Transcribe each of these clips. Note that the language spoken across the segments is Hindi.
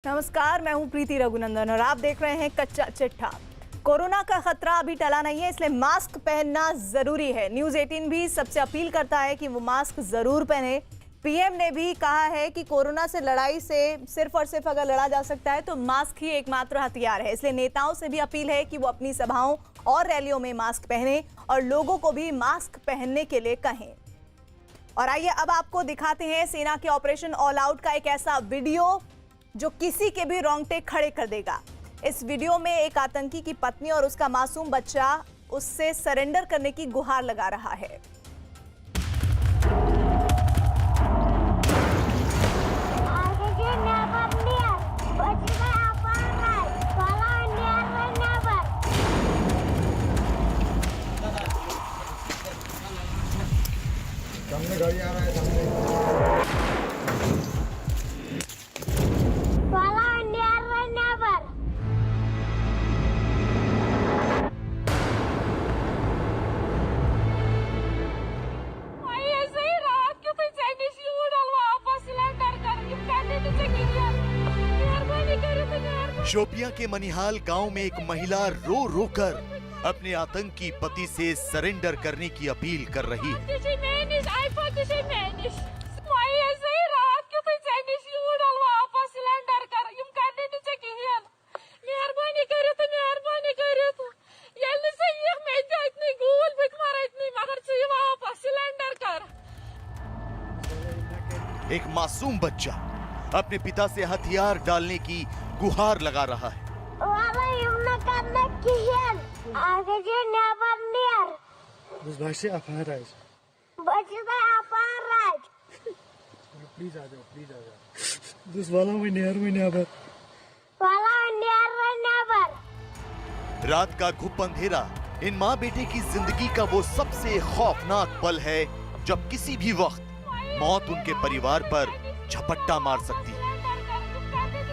नमस्कार, मैं हूं प्रीति रघुनंदन और आप देख रहे हैं कच्चा चिट्ठा। कोरोना का खतरा अभी टला नहीं है, इसलिए मास्क पहनना जरूरी है। न्यूज़ 18 भी सबसे अपील करता है कि वो मास्क जरूर पहने। पीएम ने भी कहा है कि कोरोना से लड़ाई से सिर्फ और सिर्फ अगर लड़ा जा सकता है तो मास्क ही एकमात्र हथियार है। इसलिए नेताओं से भी अपील है कि वो अपनी सभाओं और रैलियों में मास्क पहने और लोगों को भी मास्क पहनने के लिए कहें। और आइए अब आपको दिखाते हैं सेना के ऑपरेशन ऑल आउट का एक ऐसा वीडियो जो किसी के भी रोंगटे खड़े कर देगा। इस वीडियो में एक आतंकी की पत्नी और उसका मासूम बच्चा उससे सरेंडर करने की गुहार लगा रहा है। सामने गाड़ी आ रहा है, सामने शोपियां के मनिहाल गांव में एक महिला रो रो कर अपने आतंकी पति से सरेंडर करने की अपील कर रही है। एक मासूम बच्चा अपने पिता से हथियार डालने की गुहार लगा रहा है। प्लीज आ जाओ, प्लीज आ जाओ। रात का घुप अंधेरा इन माँ बेटे की जिंदगी का वो सबसे खौफनाक पल है जब किसी भी वक्त मौत उनके परिवार पर झपट्टा मार सकती है।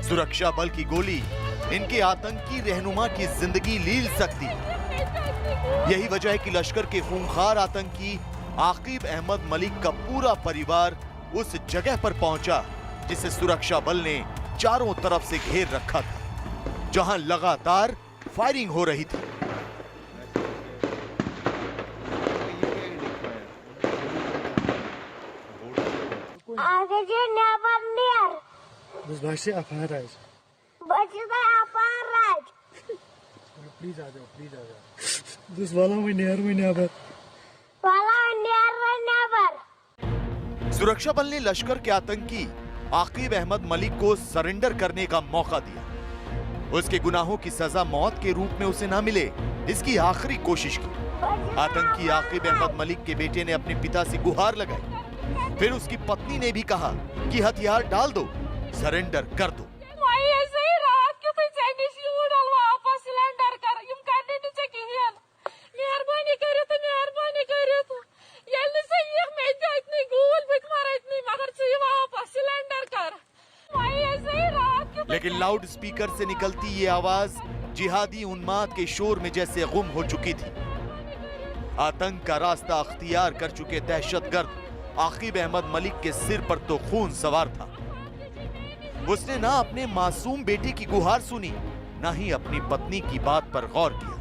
सुरक्षा बल की गोली इनके आतंकी रहनुमा की जिंदगी लील सकती है। यही वजह है कि लश्कर के खूंखार आतंकी आकिब अहमद मलिक का पूरा परिवार उस जगह पर पहुंचा जिसे सुरक्षा बल ने चारों तरफ से घेर रखा था, जहां लगातार फायरिंग हो रही थी। प्लीज आ जाओ, प्लीज आ जाओ। सुरक्षा बल ने लश्कर के आतंकी आकिब अहमद मलिक को सरेंडर करने का मौका दिया। उसके गुनाहों की सजा मौत के रूप में उसे ना मिले, इसकी आखिरी कोशिश की। आतंकी आकिब अहमद मलिक के बेटे ने अपने पिता से गुहार लगाई। फिर उसकी पत्नी ने भी कहा कि हथियार डाल दो, सरेंडर कर दो। लेकिन लाउड स्पीकर से निकलती ये आवाज जिहादी उन्माद के शोर में जैसे गुम हो चुकी थी। आतंक का रास्ता अख्तियार कर चुके दहशतगर्द आकिब अहमद मलिक के सिर पर तो खून सवार था। उसने ना अपने मासूम बेटे की गुहार सुनी, ना ही अपनी पत्नी की बात पर गौर किया।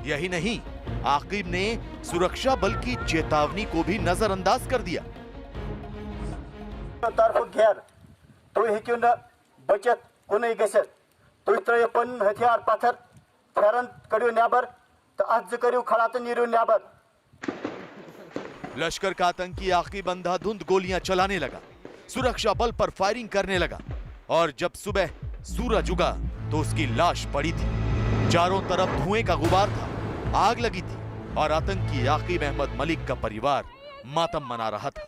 यही नहीं, आकिब ने सुरक्षा बल की चेतावनी को भी नजरअंदाज कर दिया। बचत कुनै गसत तुई त्रय पन हथियार पत्थर फेरन करियो नेबर तो आज करियो खड़ा तो नीरो नेबर। लश्कर का आतंकी आकिब अंधाधुंध गोलियां चलाने लगा, सुरक्षा बल पर फायरिंग करने लगा और जब सुबह सूरज उगा तो उसकी लाश पड़ी थी। चारों तरफ धुएं का गुबार था, आग लगी थी और आतंकी आकिब अहमद मलिक का परिवार मातम मना रहा था।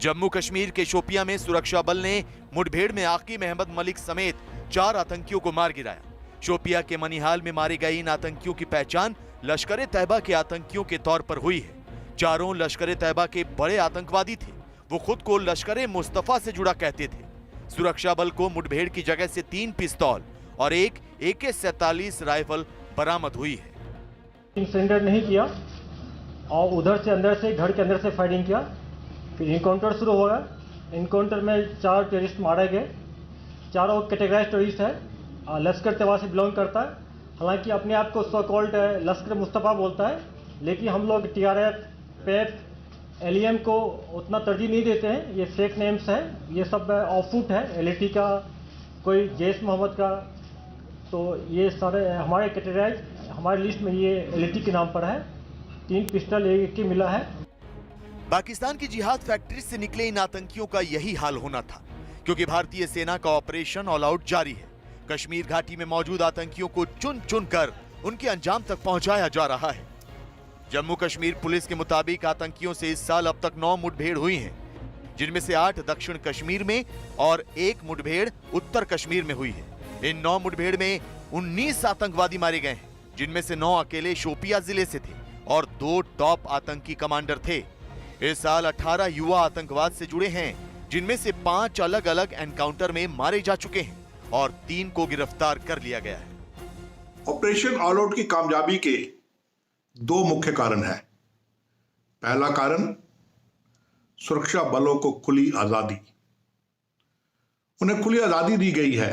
जम्मू कश्मीर के शोपियां में सुरक्षा बल ने मुठभेड़ में आकिब अहमद मलिक समेत 4 आतंकियों को मार गिराया। शोपियां के मनिहाल में मारे गए इन आतंकियों की पहचान लश्कर तैयबा के आतंकियों के तौर पर हुई है। चारों लश्कर तैयबा के बड़े आतंकवादी थे। वो खुद को लश्कर मुस्तफा से जुड़ा कहते थे। सुरक्षा बल को मुठभेड़ की जगह से 3 पिस्तौल और एक AK-47 राइफल बरामद हुई है। सरेंडर नहीं किया और उधर से अंदर से घर के अंदर से फायरिंग किया। फिर इनकाउंटर शुरू हो गया। इनकाउंटर में 4 टेररिस्ट मारे गए। चारों कैटेगराइज टेररिस्ट है, लश्कर तैयबा से बिलोंग करता है। हालांकि अपने आप को सो कॉल्ड लश्कर मुस्तफ़ा बोलता है, लेकिन हम लोग TRF, PEP, LEM को उतना तरजीह नहीं देते हैं। ये फेक नेम्स हैं, ये सब ऑफूट है, LAT का, कोई जैश मोहम्मद का। तो ये सारे हमारे कैटेगराइज हमारे लिस्ट में ये LAT के नाम पर है। 3 पिस्टल एक के मिला है। पाकिस्तान की जिहाद फैक्ट्री से निकले इन आतंकियों का यही हाल होना था, क्योंकि भारतीय सेना का ऑपरेशन ऑल आउट जारी है। कश्मीर घाटी में मौजूद आतंकियों को चुन चुन कर उनके अंजाम तक पहुंचाया जा रहा है। जम्मू कश्मीर पुलिस के मुताबिक आतंकियों से इस साल अब तक 9 मुठभेड़ हुई हैं, जिनमें से 8 दक्षिण कश्मीर में और 1 मुठभेड़ उत्तर कश्मीर में हुई है। इन 9 मुठभेड़ में 19 आतंकवादी मारे गए हैं, जिनमें से 9 अकेले शोपिया जिले से थे और 2 टॉप आतंकी कमांडर थे। इस साल 18 युवा आतंकवाद से जुड़े हैं, जिनमें से 5 अलग अलग एनकाउंटर में मारे जा चुके हैं और 3 को गिरफ्तार कर लिया गया है। ऑपरेशन ऑल आउट की कामयाबी के 2 मुख्य कारण हैं। पहला कारण सुरक्षा बलों को खुली आजादी। उन्हें खुली आजादी दी गई है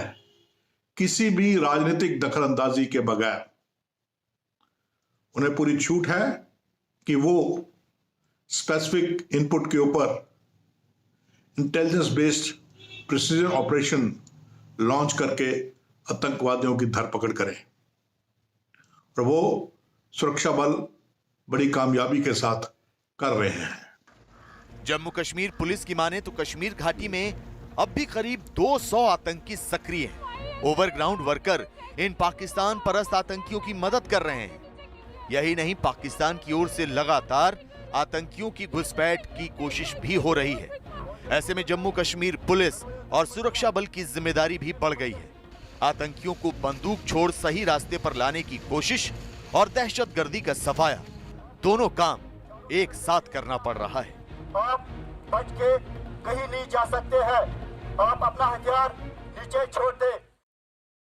किसी भी राजनीतिक दखलंदाजी के बगैर। उन्हें पूरी छूट है कि वो स्पेसिफिक इनपुट के ऊपर intelligence based precision operation launch करके आतंकवादियों की धरपकड़ करें, और वो सुरक्षा बल बड़ी कामयाबी के साथ कर रहे हैं। जम्मू कश्मीर पुलिस की माने तो कश्मीर घाटी में अब भी करीब 200 आतंकी सक्रिय हैं। ओवरग्राउंड वर्कर इन पाकिस्तान परस्त आतंकियों की मदद कर रहे हैं। यही नहीं, पाकिस्तान की ओर से लगातार आतंकियों की घुसपैठ की कोशिश भी हो रही है। ऐसे में जम्मू कश्मीर पुलिस और सुरक्षा बल की जिम्मेदारी भी बढ़ गई है। आतंकियों को बंदूक छोड़ सही रास्ते पर लाने की कोशिश और दहशतगर्दी का सफाया, दोनों काम एक साथ करना पड़ रहा है। आप बच के कहीं नहीं जा सकते हैं। आप अपना हथियार नीचे छोड़ दें।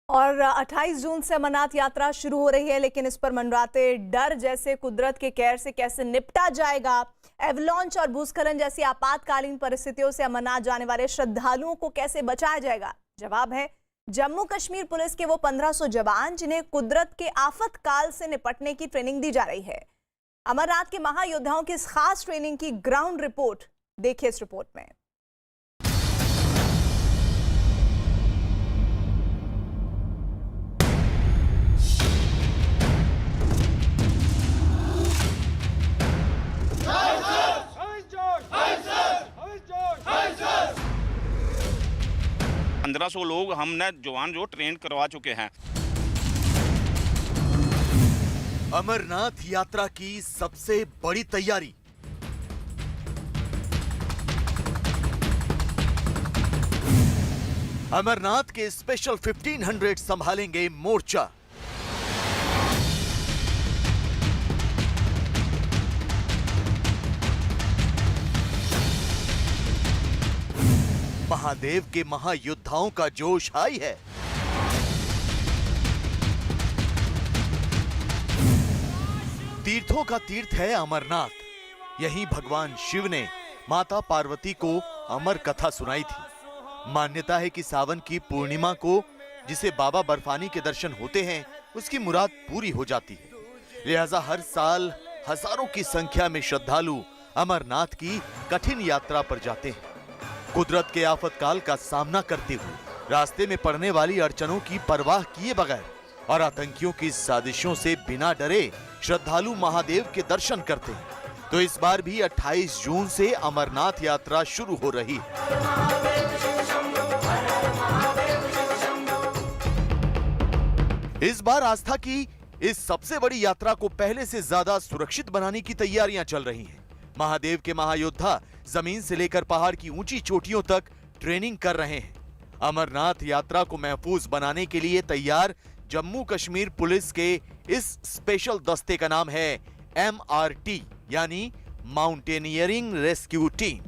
और 28 जून से अमरनाथ यात्रा शुरू हो रही है, लेकिन इस पर मंडराते डर जैसे कुदरत के कहर से कैसे निपटा जाएगा, एवलांच और भूस्खलन जैसी आपातकालीन परिस्थितियों से अमरनाथ जाने वाले श्रद्धालुओं को कैसे बचाया जाएगा? जवाब है जम्मू कश्मीर पुलिस के वो 1500 जवान जिन्हें कुदरत के आफत काल से निपटने की ट्रेनिंग दी जा रही है। अमरनाथ के महायोद्धाओं की इस खास ट्रेनिंग की ग्राउंड रिपोर्ट देखिए इस रिपोर्ट में। पंद्रह 1500 लोग हमने जवान जो ट्रेन करवा चुके हैं। अमरनाथ यात्रा की सबसे बड़ी तैयारी। अमरनाथ के स्पेशल 1500 संभालेंगे मोर्चा। महादेव के महायोद्धाओं का जोश हाई है। तीर्थों का तीर्थ है अमरनाथ। यहीं भगवान शिव ने माता पार्वती को अमर कथा सुनाई थी। मान्यता है कि सावन की पूर्णिमा को जिसे बाबा बर्फानी के दर्शन होते हैं, उसकी मुराद पूरी हो जाती है। लिहाजा हर साल हजारों की संख्या में श्रद्धालु अमरनाथ की कठिन यात्रा पर जाते हैं। कुदरत के आफतकाल का सामना करते हुए, रास्ते में पड़ने वाली अड़चनों की परवाह किए बगैर और आतंकियों की साजिशों से बिना डरे श्रद्धालु महादेव के दर्शन करते हैं। तो इस बार भी 28 जून से अमरनाथ यात्रा शुरू हो रही है। इस बार आस्था की इस सबसे बड़ी यात्रा को पहले से ज्यादा सुरक्षित बनाने की तैयारियां चल रही हैं। महादेव के महायोद्धा जमीन से लेकर पहाड़ की ऊंची चोटियों तक ट्रेनिंग कर रहे हैं। अमरनाथ यात्रा को महफूज बनाने के लिए तैयार जम्मू कश्मीर पुलिस के इस स्पेशल दस्ते का नाम है MRT यानी माउंटेनियरिंग रेस्क्यू टीम।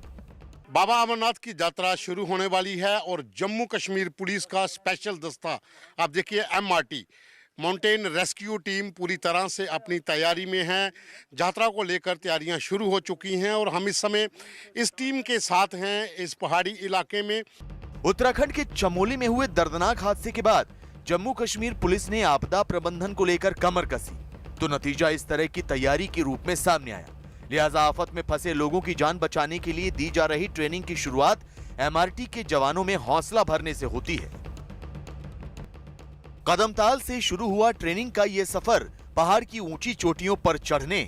बाबा अमरनाथ की यात्रा शुरू होने वाली है और जम्मू कश्मीर पुलिस का स्पेशल दस्ता आप देखिए MRT माउंटेन रेस्क्यू टीम पूरी तरह से अपनी तैयारी में है। यात्रा को लेकर तैयारियां शुरू हो चुकी हैं और हम इस समय इस टीम के साथ हैं इस पहाड़ी इलाके में। उत्तराखंड के चमोली में हुए दर्दनाक हादसे के बाद जम्मू कश्मीर पुलिस ने आपदा प्रबंधन को लेकर कमर कसी, तो नतीजा इस तरह की तैयारी के रूप में सामने आया। लिहाजा आफत में फंसे लोगों की जान बचाने के लिए दी जा रही ट्रेनिंग की शुरुआत एमआरटी के जवानों में हौसला भरने से होती है। कदमताल से शुरू हुआ ट्रेनिंग का यह सफर पहाड़ की ऊंची चोटियों पर चढ़ने,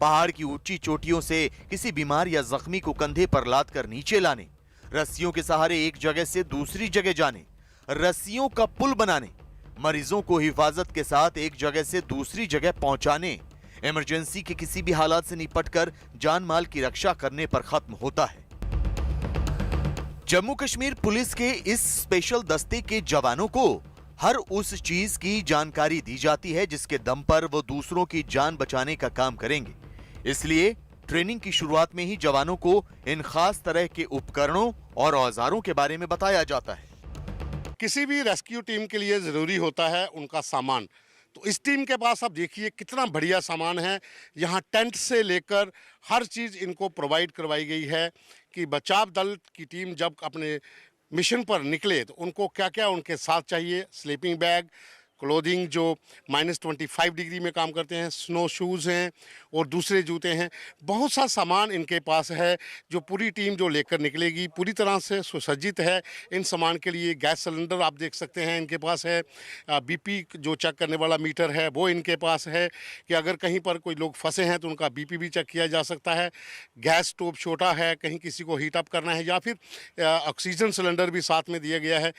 पहाड़ की ऊंची चोटियों से किसी बीमार या जख्मी को कंधे पर लाद कर नीचे लाने, रस्सियों के सहारे एक जगह से दूसरी जगह जाने, रस्सियों का पुल बनाने, मरीजों को हिफाजत के साथ एक जगह से दूसरी जगह पहुंचाने, इमरजेंसी के किसी भी हालात से निपटकर जान माल की रक्षा करने पर खत्म होता है। जम्मू कश्मीर पुलिस के इस स्पेशल दस्ते के जवानों को हर उस चीज की जानकारी दी जाती है जिसके दम पर वो दूसरों की जान बचाने का काम करेंगे। इसलिए ट्रेनिंग की शुरुआत में ही जवानों को इन खास तरह के उपकरणों और औजारों के बारे में बताया जाता है। किसी भी रेस्क्यू टीम के लिए ज़रूरी होता है उनका सामान। तो इस टीम के पास आप देखिए कितना बढ़िया सामान है। यहाँ टेंट से लेकर हर चीज़ इनको प्रोवाइड करवाई गई है कि बचाव दल की टीम जब अपने मिशन पर निकले तो उनको क्या क्या उनके साथ चाहिए। स्लीपिंग बैग, क्लोथिंग जो -25 डिग्री में काम करते हैं, स्नो शूज़ हैं और दूसरे जूते हैं। बहुत सा सामान इनके पास है जो पूरी टीम जो लेकर निकलेगी पूरी तरह से सुसज्जित है। इन सामान के लिए गैस सिलेंडर आप देख सकते हैं इनके पास है। बीपी जो चेक करने वाला मीटर है वो इनके पास है कि अगर कहीं पर कोई लोग फंसे हैं तो उनका बीपी भी चेक किया जा सकता है। गैस स्टोव छोटा है, कहीं किसी को हीट अप करना है, या फिर ऑक्सीजन सिलेंडर भी साथ में दिया गया है।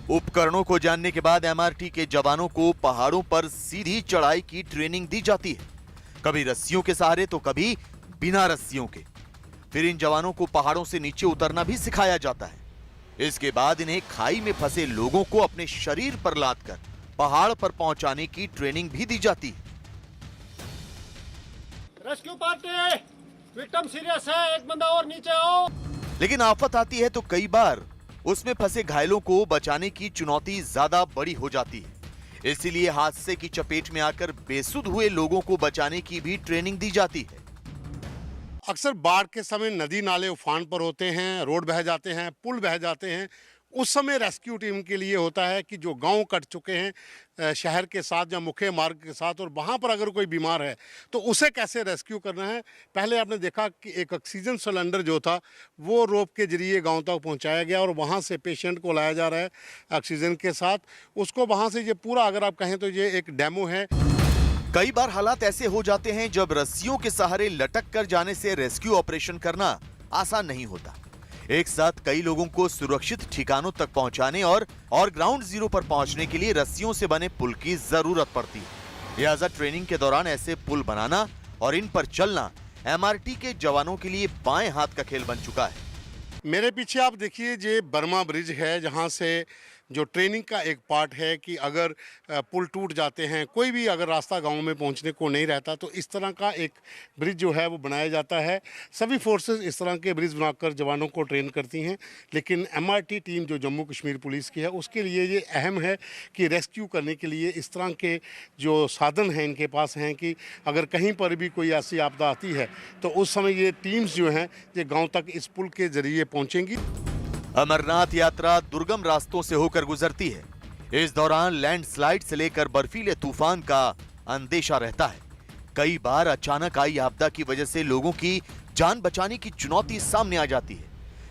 उपकरणों को जानने के बाद एमआरटी के जवानों को पहाड़ों पर सीधी चढ़ाई की ट्रेनिंग दी जाती है, कभी रस्सियों के सहारे तो कभी बिना रस्सियों के। फिर इन जवानों को पहाड़ों से नीचे उतरना भी सिखाया जाता है। इसके बाद इन्हें खाई में फंसे लोगों को अपने शरीर पर लादकर पहाड़ पर पहुंचाने की ट्रेनिंग भी दी जाती है। रेस्क्यू पार्टी, विक्टिम सीरियस है, एक बंदा और नीचे आओ। लेकिन आफत आती है तो कई बार उसमें फंसे घायलों को बचाने की चुनौती ज्यादा बड़ी हो जाती है। इसीलिए हादसे की चपेट में आकर बेसुध हुए लोगों को बचाने की भी ट्रेनिंग दी जाती है। अक्सर बाढ़ के समय नदी नाले उफान पर होते हैं, रोड बह जाते हैं, पुल बह जाते हैं। उस समय रेस्क्यू टीम के लिए होता है कि जो गांव कट चुके हैं शहर के साथ या मुख्य मार्ग के साथ, और वहां पर अगर कोई बीमार है तो उसे कैसे रेस्क्यू करना है। पहले आपने देखा कि एक ऑक्सीजन सिलेंडर जो था वो रोप के जरिए गांव तक पहुंचाया गया और वहां से पेशेंट को लाया जा रहा है ऑक्सीजन के साथ। उसको वहां से ये पूरा अगर आप कहें तो ये एक डेमो है। कई बार हालात ऐसे हो जाते हैं जब रस्सियों के सहारे लटक कर जाने से रेस्क्यू ऑपरेशन करना आसान नहीं होता। एक साथ कई लोगों को सुरक्षित ठिकानों तक पहुंचाने और ग्राउंड जीरो पर पहुंचने के लिए रस्सियों से बने पुल की जरूरत पड़ती है। लिहाजा ट्रेनिंग के दौरान ऐसे पुल बनाना और इन पर चलना एमआरटी के जवानों के लिए बाएं हाथ का खेल बन चुका है। मेरे पीछे आप देखिए ये बर्मा ब्रिज है, जहां से जो ट्रेनिंग का एक पार्ट है कि अगर पुल टूट जाते हैं, कोई भी अगर रास्ता गांव में पहुंचने को नहीं रहता, तो इस तरह का एक ब्रिज जो है वो बनाया जाता है। सभी फोर्सेस इस तरह के ब्रिज बनाकर जवानों को ट्रेन करती हैं, लेकिन एमआरटी टीम जो जम्मू कश्मीर पुलिस की है उसके लिए ये अहम है कि रेस्क्यू करने के लिए इस तरह के जो साधन हैं इनके पास हैं कि अगर कहीं पर भी कोई ऐसी आपदा आती है तो उस समय ये टीम्स जो हैं ये गाँव तक इस पुल के जरिए पहुँचेंगी। अमरनाथ यात्रा दुर्गम रास्तों से होकर गुजरती है। इस दौरान लैंडस्लाइड से लेकर बर्फीले तूफान का अंदेशा रहता है। कई बार अचानक आई आपदा की वजह से लोगों की जान बचाने की चुनौती सामने आ जाती है।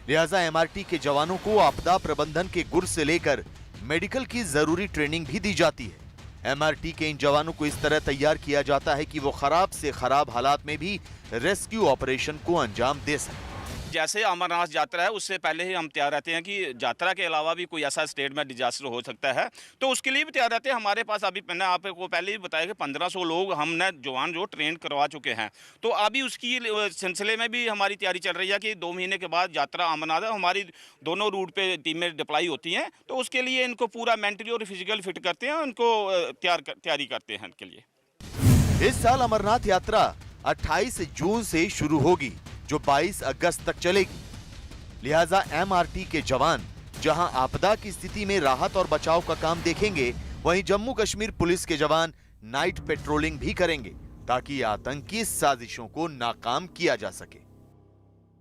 लिहाजा एमआरटी के जवानों को आपदा प्रबंधन के गुर से लेकर मेडिकल की जरूरी ट्रेनिंग भी दी जाती है। एमआरटी के इन जवानों को इस तरह तैयार किया जाता है कि वो खराब से खराब हालात में भी रेस्क्यू ऑपरेशन को अंजाम दे सकें। जैसे अमरनाथ यात्रा है उससे पहले ही हम तैयार रहते हैं कि यात्रा के अलावा भी कोई ऐसा स्टेट में डिजास्टर हो सकता है, तो उसके लिए भी तैयार रहते हैं। हमारे पास अभी मैंने आपको पहले ही बताया कि 1500 लोग हमने जवान जो ट्रेन करवा चुके हैं, तो अभी उसकी सिलसिले में भी हमारी तैयारी चल रही है कि 2 महीने के बाद यात्रा अमरनाथ हमारी दोनों रूट पे टीमें डिप्लॉय होती हैं, तो उसके लिए इनको पूरा मेंटली और फिजिकल फिट करते हैं, उनको तैयारी करते हैं इनके लिए। इस साल अमरनाथ यात्रा 28 जून से शुरू होगी जो 22 अगस्त तक चलेगी। लिहाजा एमआरटी के जवान जहां आपदा की स्थिति में राहत और बचाव का काम देखेंगे, वहीं जम्मू कश्मीर पुलिस के जवान नाइट पेट्रोलिंग भी करेंगे ताकि आतंकी साजिशों को नाकाम किया जा सके।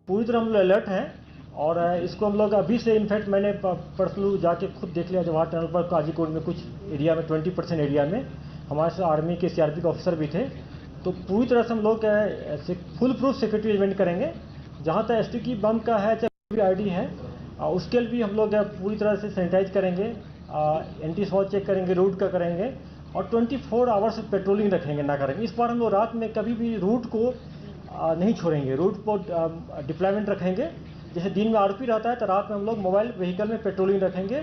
पूरी तरह हम लोग अलर्ट हैं और इसको हम लोग अभी से इनफैक्ट मैंने परसों जाके खुद देख लिया जवाहर टनल पर काजीकोट में कुछ एरिया में 20% एरिया में हमारे साथ आर्मी के सीआरपी के ऑफिसर भी थे। तो पूरी तरह से हम लोग फुल प्रूफ सिक्योरिटी अरेंजमेंट करेंगे। जहाँ तक STK बम का है चाहे ID है उसके लिए भी हम लोग पूरी तरह से सैनिटाइज करेंगे, एंटी स्वॉच चेक करेंगे, रूट का करेंगे और 24 आवर्स पेट्रोलिंग रखेंगे ना करेंगे। इस बार हम लोग रात में कभी भी रूट को नहीं छोड़ेंगे, रूट पर डिप्लॉयमेंट रखेंगे। जैसे दिन में RP रहता है तो रात में हम लोग मोबाइल व्हीकल में पेट्रोलिंग रखेंगे।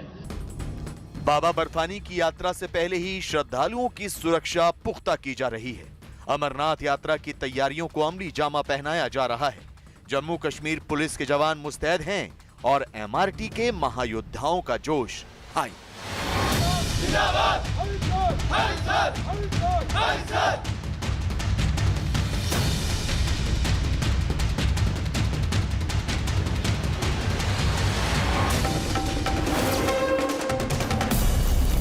बाबा बर्फानी की यात्रा से पहले ही श्रद्धालुओं की सुरक्षा पुख्ता की जा रही है। अमरनाथ यात्रा की तैयारियों को अमली जामा पहनाया जा रहा है। जम्मू कश्मीर पुलिस के जवान मुस्तैद हैं और MRT के महायोद्धाओं का जोश हाई।